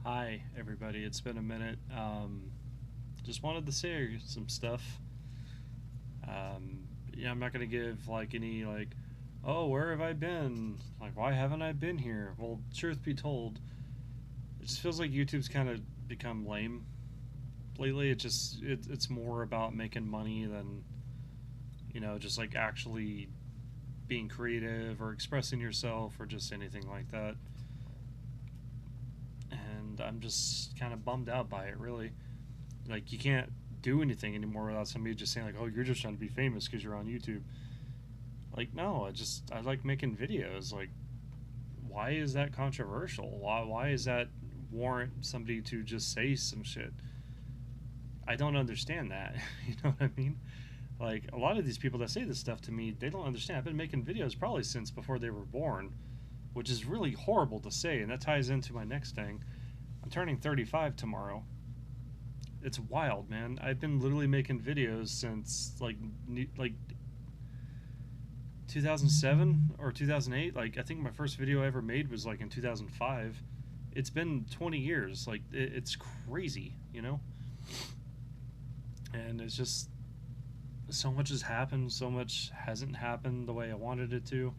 Hi, everybody. It's been a minute. Just wanted to say some stuff. I'm not gonna give like any oh, where have I been? Like, why haven't I been here? Well, truth be told, it just feels like YouTube's kind of become lame lately. It's more about making money than just like actually being creative or expressing yourself or just anything like that. And I'm just kind of bummed out by it, really. Like, you can't do anything anymore without somebody just saying like, "Oh, you're just trying to be famous because you're on YouTube." Like, no, I like making videos. Like, why is that controversial? Why is that warrant somebody to just say some shit? I don't understand that. You know what I mean? Like, a lot of these people that say this stuff to me, they don't understand. I've been making videos probably since before they were born, which is really horrible to say, and that ties into my next thing. I'm turning 35 tomorrow. It's wild, man. I've been literally making videos since like 2007 or 2008. Like, I think my first video I ever made was like in 2005. It's been 20 years. Like, it's crazy, you know? And it's just so much has happened, so much hasn't happened the way I wanted it to.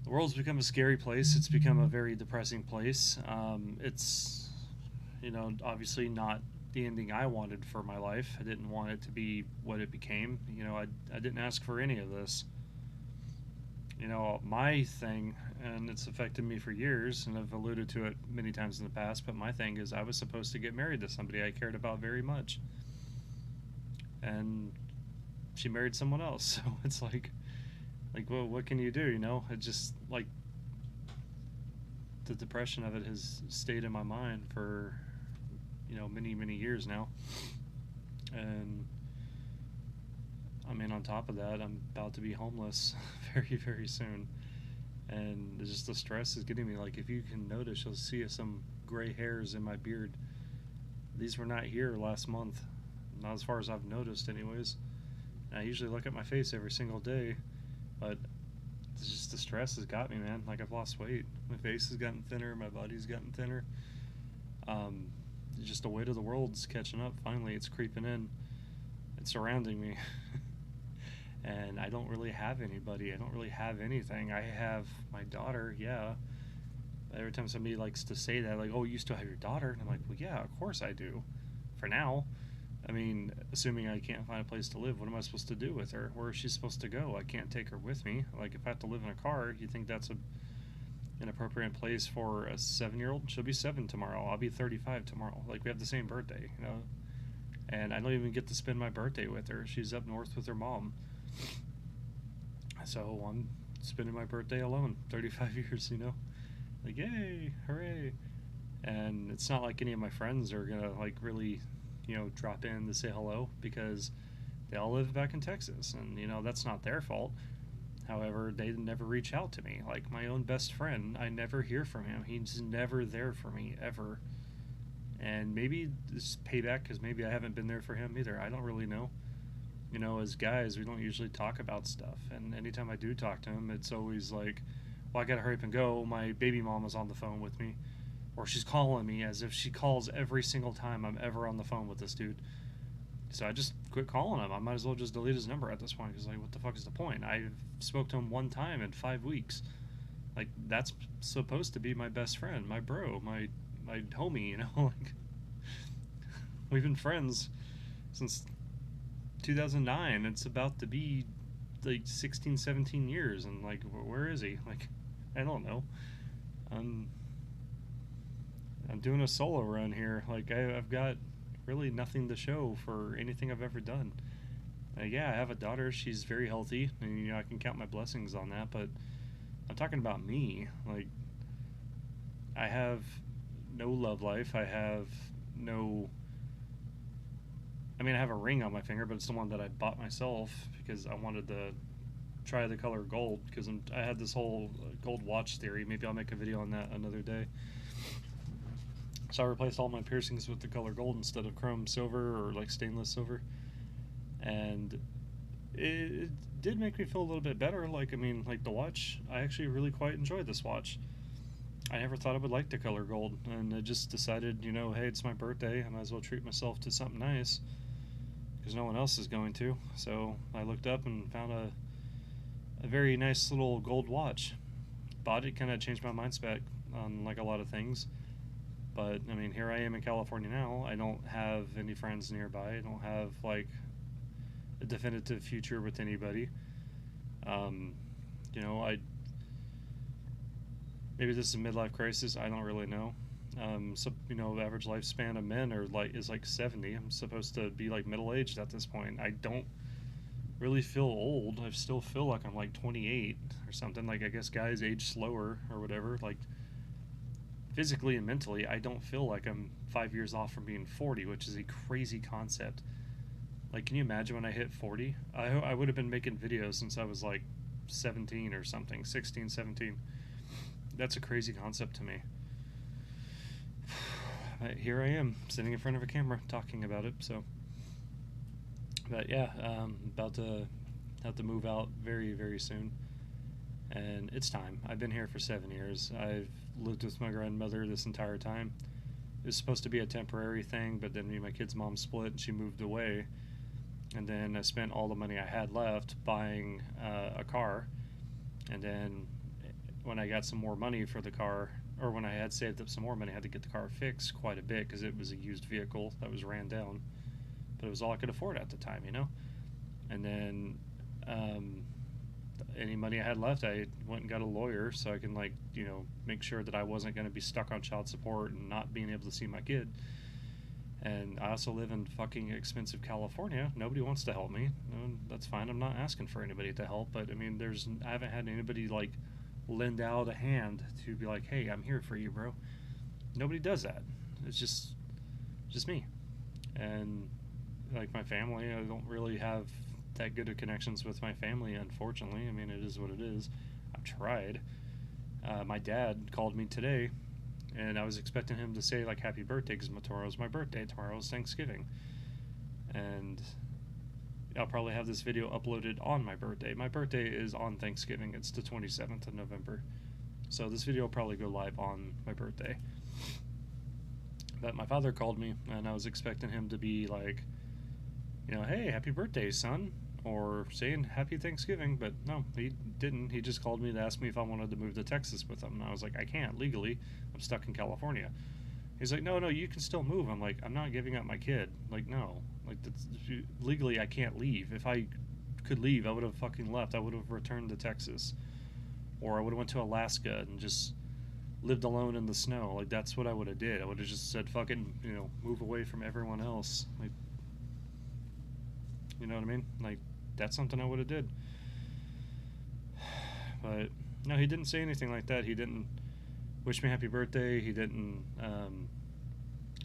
The world's become a scary place. It's become a very depressing place. It's, obviously not the ending I wanted for my life. I didn't want it to be what it became. I didn't ask for any of this. My thing, and it's affected me for years, and I've alluded to it many times in the past, but my thing is I was supposed to get married to somebody I cared about very much. And she married someone else. So it's like, well, what can you do? It just, like, the depression of it has stayed in my mind for, many, many years now. And I mean, on top of that, I'm about to be homeless very, very soon. And just the stress is getting me. Like, if you can notice, you'll see some gray hairs in my beard. These were not here last month, not as far as I've noticed, anyways. And I usually look at my face every single day, but it's just the stress has got me, man. Like, I've lost weight. My face has gotten thinner, my body's gotten thinner. Um, just the weight of the world's catching up. Finally, it's creeping in. It's surrounding me. And I don't really have anybody. I don't really have anything. I have my daughter, yeah. Every time somebody likes to say that, like, "Oh, you still have your daughter," and I'm like, "Well, yeah, of course I do. For now." I mean, assuming I can't find a place to live, what am I supposed to do with her? Where is she supposed to go? I can't take her with me. Like, if I have to live in a car, you think that's an appropriate place for a 7-year-old? She'll be 7 tomorrow. I'll be 35 tomorrow. Like, we have the same birthday, you know? And I don't even get to spend my birthday with her. She's up north with her mom. So I'm spending my birthday alone. 35 years, you know? Like, yay, hooray. And it's not like any of my friends are gonna, like, really, drop in to say hello because they all live back in Texas. And, that's not their fault. However, they never reach out to me. Like, my own best friend, I never hear from him. He's never there for me, ever. And maybe this payback because maybe I haven't been there for him either. I don't really know. As guys, we don't usually talk about stuff. And anytime I do talk to him, it's always like, well, I gotta hurry up and go. My baby mom is on the phone with me. Or she's calling me as if she calls every single time I'm ever on the phone with this dude. So I just quit calling him. I might as well just delete his number at this point because, like, what the fuck is the point? I spoke to him one time in 5 weeks. Like, that's supposed to be my best friend, my bro, my homie. Like, we've been friends since 2009. It's about to be like 16, 17 years, and like, where is he? Like, I don't know. I'm I'm doing a solo run here. Like, I've got really nothing to show for anything I've ever done. Yeah, I have a daughter. She's very healthy, and I can count my blessings on that. But I'm talking about me. Like, I have no love life. I have no. I mean, I have a ring on my finger, but it's the one that I bought myself because I wanted to try the color gold because I had this whole gold watch theory. Maybe I'll make a video on that another day. So I replaced all my piercings with the color gold instead of chrome silver or like stainless silver, and it did make me feel a little bit better. Like, I mean, like, the watch, I actually really quite enjoyed this watch. I never thought I would like the color gold, and I just decided, hey, it's my birthday. I might as well treat myself to something nice because no one else is going to. So I looked up and found a very nice little gold watch. Bought it, kind of changed my mindset on like a lot of things. But I mean, here I am in California now. I don't have any friends nearby. I don't have like a definitive future with anybody. Um, I maybe this is a midlife crisis. I don't really know. So the average lifespan of men is like 70. I'm supposed to be like middle aged at this point. I don't really feel old. I still feel like I'm like 28 or something. Like I guess guys age slower or whatever. Like physically and mentally, I don't feel like I'm 5 years off from being 40, which is a crazy concept. Like, can you imagine when I hit 40? I would have been making videos since I was like 17 or something, 16, 17. That's a crazy concept to me. Here I am, sitting in front of a camera talking about it, so. But yeah, about to have to move out very, very soon. And it's time. I've been here for 7 years. I've lived with my grandmother this entire time. It was supposed to be a temporary thing, but then me and my kid's mom split and she moved away. And then I spent all the money I had left buying a car. And then when I got some more money for the car, or when I had saved up some more money, I had to get the car fixed quite a bit because it was a used vehicle that was ran down. But it was all I could afford at the time, And then any money I had left, I went and got a lawyer so I can make sure that I wasn't going to be stuck on child support and not being able to see my kid. And I also live in fucking expensive California. Nobody wants to help me. That's fine. I'm not asking for anybody to help, but I mean, I haven't had anybody lend out a hand to be like, hey, I'm here for you, bro. Nobody does that. It's just me. And like my family, I don't really have that good of connections with my family, unfortunately. I mean, it is what it is. I've tried. My dad called me today, and I was expecting him to say happy birthday because tomorrow's my birthday. Tomorrow's Thanksgiving. And I'll probably have this video uploaded on my birthday. My birthday is on Thanksgiving. It's the 27th of November. So this video will probably go live on my birthday. But my father called me, and I was expecting him to be like, hey, happy birthday, son, or saying happy Thanksgiving, but no, he didn't. He just called me to ask me if I wanted to move to Texas with him, and I was like, I can't, legally. I'm stuck in California. He's like, no, you can still move. I'm like, I'm not giving up my kid. Like, no. Legally, I can't leave. If I could leave, I would have fucking left. I would have returned to Texas. Or I would have went to Alaska and just lived alone in the snow. Like, that's what I would have did. I would have just said, fucking, move away from everyone else. Like, you know what I mean? Like, that's something I would have did. But, no, he didn't say anything like that. He didn't wish me happy birthday. He didn't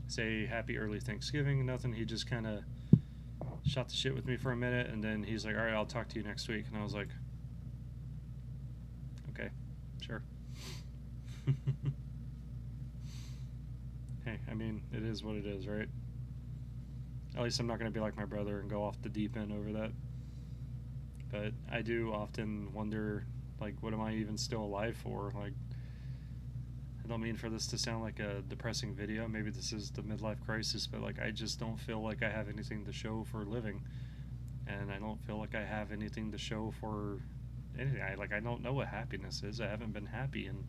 say happy early Thanksgiving, nothing. He just kind of shot the shit with me for a minute, and then he's like, all right, I'll talk to you next week. And I was like, okay, sure. Hey, I mean, it is what it is, right? At least I'm not going to be like my brother and go off the deep end over that. But I do often wonder, what am I even still alive for? I don't mean for this to sound like a depressing video. Maybe this is the midlife crisis, but I just don't feel like I have anything to show for living, and I don't feel like I have anything to show for anything. I don't know what happiness is. I haven't been happy in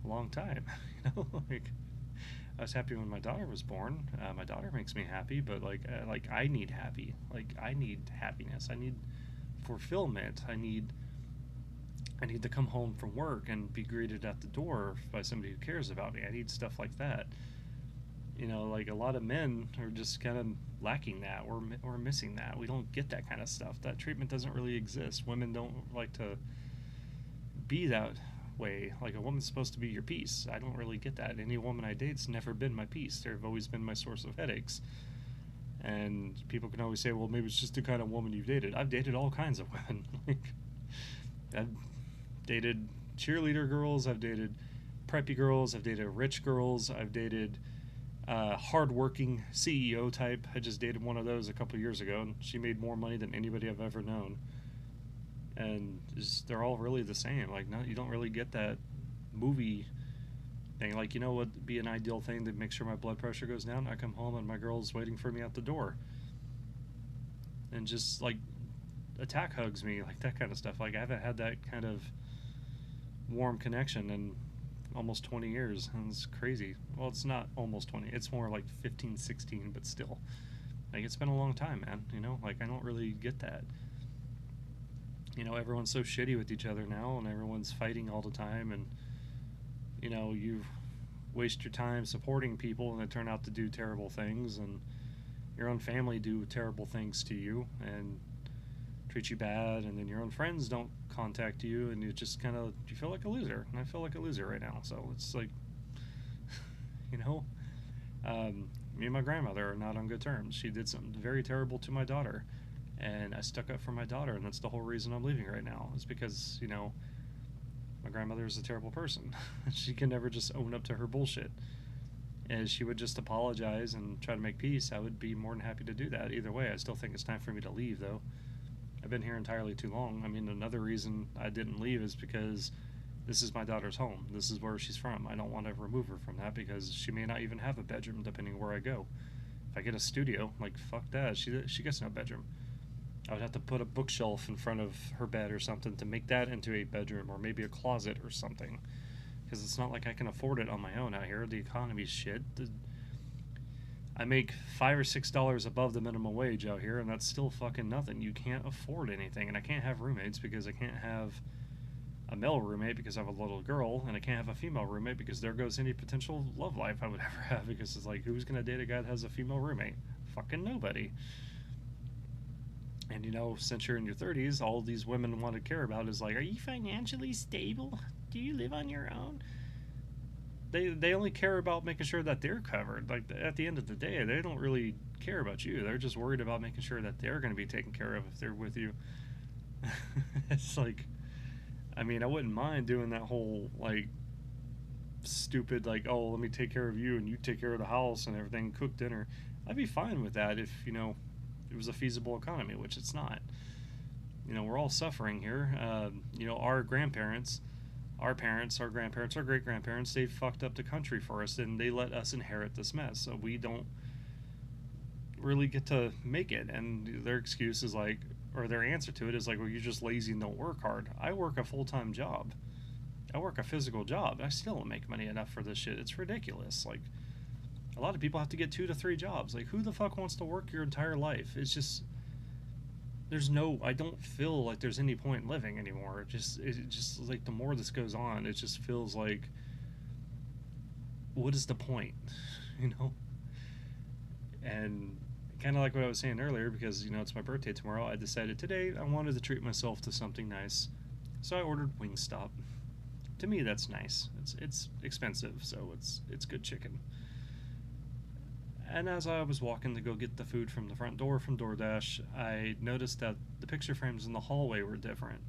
a long time. I was happy when my daughter was born. My daughter makes me happy, but I need happy. I need happiness. I need fulfillment. I need to come home from work and be greeted at the door by somebody who cares about me. I need stuff like that. A lot of men are just kind of lacking that. We're missing that. We don't get that kind of stuff. That treatment doesn't really exist. Women don't like to be that way. A woman's supposed to be your peace. I don't really get that. Any woman I date's never been my peace. They've always been my source of headaches. And people can always say, well, maybe it's just the kind of woman you've dated. I've dated all kinds of women. I've dated cheerleader girls, I've dated preppy girls, I've dated rich girls, I've dated hardworking CEO type. I just dated one of those a couple years ago, and she made more money than anybody I've ever known. And they're all really the same. No, you don't really get that movie And like, you know what would be an ideal thing to make sure my blood pressure goes down? I come home and my girl's waiting for me at the door and just like attack hugs me, like that kind of stuff. Like I haven't had that kind of warm connection in almost 20 years, and it's crazy. Well, it's not almost 20, it's more like 15, 16, but still. Like it's been a long time, man, you know? Like I don't really get that. You know, everyone's so shitty with each other now, and everyone's fighting all the time, and you know, you waste your time supporting people and they turn out to do terrible things, and your own family do terrible things to you and treat you bad, and then your own friends don't contact you, and you just kind of, you feel like a loser, and I feel like a loser right now. So it's like, you know, me and my grandmother are not on good terms. She did something very terrible to my daughter, and I stuck up for my daughter, and that's the whole reason I'm leaving right now, is because, you know, my grandmother is a terrible person. She can never just own up to her bullshit. And she would just apologize and try to make peace, I would be more than happy to do that. Either way, I still think it's time for me to leave, though. I've been here entirely too long. I mean, another reason I didn't leave is because this is my daughter's home. This is where she's from. I don't want to remove her from that because she may not even have a bedroom depending where I go. If I get a studio, like, fuck that. She gets no bedroom. I would have to put a bookshelf in front of her bed or something to make that into a bedroom, or maybe a closet or something. Because it's not like I can afford it on my own out here. The economy's shit. I make $5 or $6 above the minimum wage out here, and that's still fucking nothing. You can't afford anything, and I can't have roommates because I can't have a male roommate because I have a little girl, and I can't have a female roommate because there goes any potential love life I would ever have, because it's like, who's gonna date a guy that has a female roommate? Fucking nobody. And you know, since you're in your 30s, all these women want to care about is like, are you financially stable? Do you live on your own? They only care about making sure that they're covered. Like at the end of the day, they don't really care about you. They're just worried about making sure that they're going to be taken care of if they're with you. It's like, I mean, I wouldn't mind doing that whole like stupid like, oh, let me take care of you and you take care of the house and everything, cook dinner. I'd be fine with that if, you know, it was a feasible economy, which it's not. You know, we're all suffering here. You know, our grandparents, our parents, our grandparents, our great grandparents, they fucked up the country for us, and they let us inherit this mess. So we don't really get to make it. And their excuse is like, or their answer to it is like, well, you're just lazy and don't work hard. I work a full-time job. I work a physical job. I still don't make money enough for this shit. It's ridiculous. Like, a lot of people have to get 2 to 3 jobs. Like, who the fuck wants to work your entire life? It's just, there's no, I don't feel like there's any point in living anymore. It just like, the more this goes on, it just feels like, what is the point? You know? And kind of like what I was saying earlier, because, you know, it's my birthday tomorrow, I decided today I wanted to treat myself to something nice. So I ordered Wingstop. To me, that's nice. It's expensive, so it's good chicken. And as I was walking to go get the food from the front door from DoorDash, I noticed that the picture frames in the hallway were different.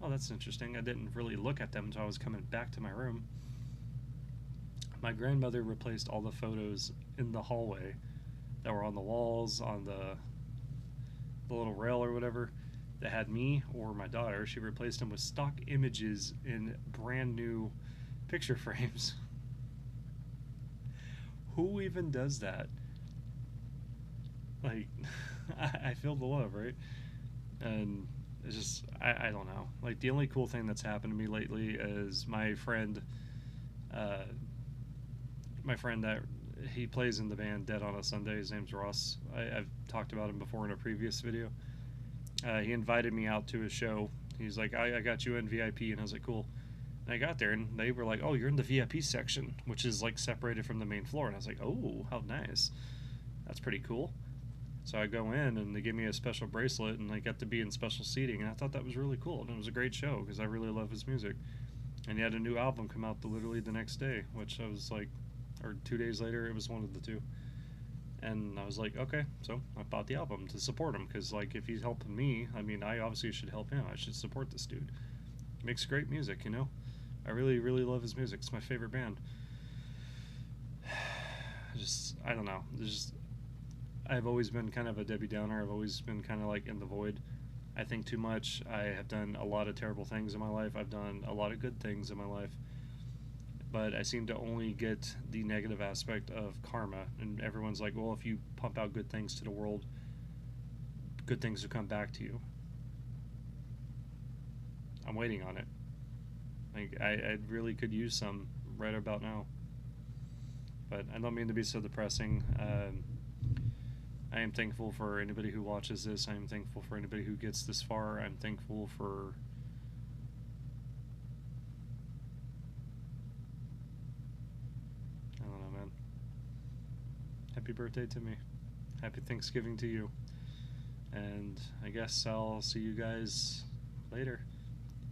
Oh, that's interesting. I didn't really look at them until I was coming back to my room. My grandmother replaced all the photos in the hallway that were on the walls, on the little rail or whatever, that had me or my daughter. She replaced them with stock images in brand new picture frames. Who even does that? Like, I feel the love, right? And it's just, I don't know. Like, the only cool thing that's happened to me lately is uh, my friend that he plays in the band Dead on a Sunday. His name's Ross. I've talked about him before in a previous video. He invited me out to his show. He's like, I got you in VIP, and I was like, cool. And I got there, and they were like, oh, you're in the VIP section, which is, like, separated from the main floor. And I was like, oh, how nice. That's pretty cool. So I go in, and they give me a special bracelet, and I got to be in special seating. And I thought that was really cool. And it was a great show, because I really love his music. And he had a new album come out literally the next day, which I was like, or 2 days later, it was one of the two. And I was like, okay, so I bought the album to support him, because, like, if he's helping me, I mean, I obviously should help him. I should support this dude. He makes great music, you know? I really, really love his music. It's my favorite band. I don't know. I've always been kind of a Debbie Downer. I've always been kind of like in the void. I think too much. I have done a lot of terrible things in my life. I've done a lot of good things in my life. but I seem to only get the negative aspect of karma. And everyone's like, well, if you pump out good things to the world, good things will come back to you. I'm waiting on it. Like, I really could use some right about now. But I don't mean to be so depressing. I am thankful for anybody who watches this. I am thankful for anybody who gets this far. I'm thankful for I don't know, man. Happy birthday to me. Happy Thanksgiving to you. And I guess I'll see you guys later.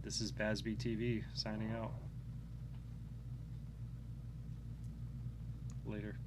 This is BazzbeTV signing out. Later.